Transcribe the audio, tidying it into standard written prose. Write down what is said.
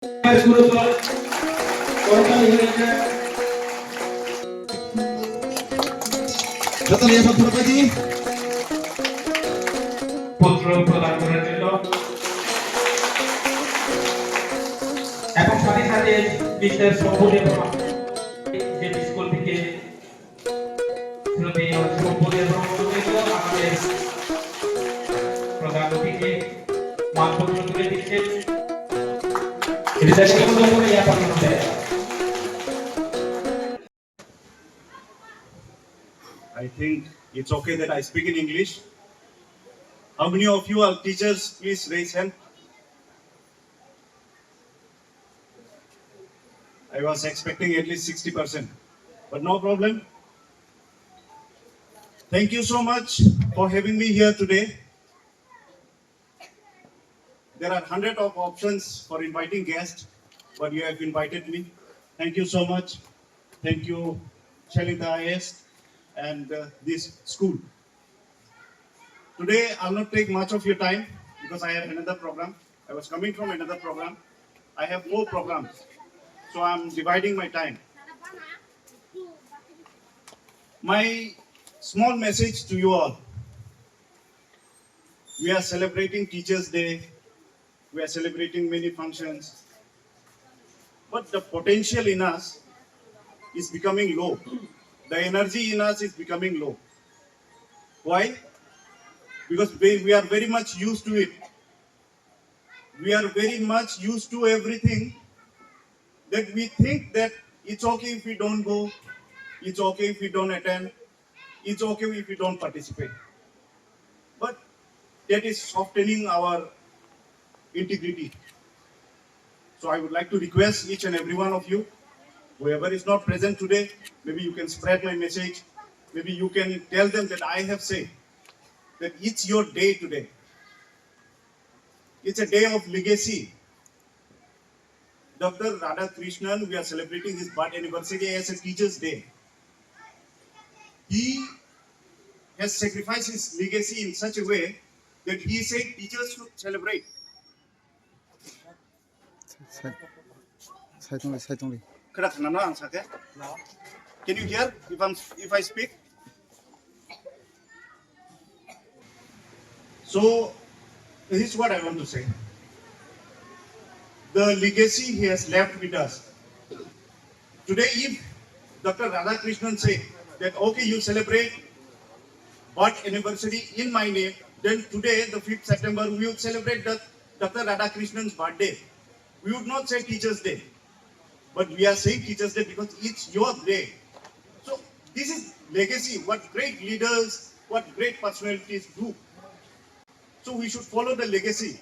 পুত্র প্রদান করার জন্য এবং সাথে সাথে বিশ্বের সম্পূর্ণ যে স্কুল থেকে সম্পূর্ণ আমাদের প্রধান অতিথি মানপত্র তুলে দিচ্ছেন। I think it's okay that I speak in English. How many of you are teachers? Please raise hand. I was expecting at least 60%, but no problem. Thank you so much for having me here today. There are hundreds of options for inviting guests, but you have invited me. Thank you so much. Thank you, Shalita IS and this school. Today, I'll not take much of your time because I have another program. I was coming from another program. I have more programs, so I'm dividing my time. My small message to you all. We are celebrating Teachers' Day. We are celebrating many functions. But the potential in us is becoming low. The energy in us is becoming low. Why? Because we are very much used to it. We are very much used to everything that we think that it's okay if we don't go, it's okay if we don't attend, it's okay if we don't participate. But that is softening our integrity. So I would like to request each and every one of you, whoever is not present today, maybe you can spread my message, maybe you can tell them that I have said that it's your day today. It's a day of legacy. Dr. Radhakrishnan, we are celebrating his birth anniversary as a Teacher's Day. He has sacrificed his legacy in such a way that he said teachers should celebrate. Can you hear if I speak? So this is what I want to say. The legacy he has left with us. Today, if Dr. Radhakrishnan say that okay, you celebrate birth anniversary in my name, then today, the 5th September, we would celebrate Dr. Radhakrishnan's birthday. We would not say Teachers' Day, but we are saying Teachers' Day because it's your day. So this is legacy, what great leaders, what great personalities do. So we should follow the legacy.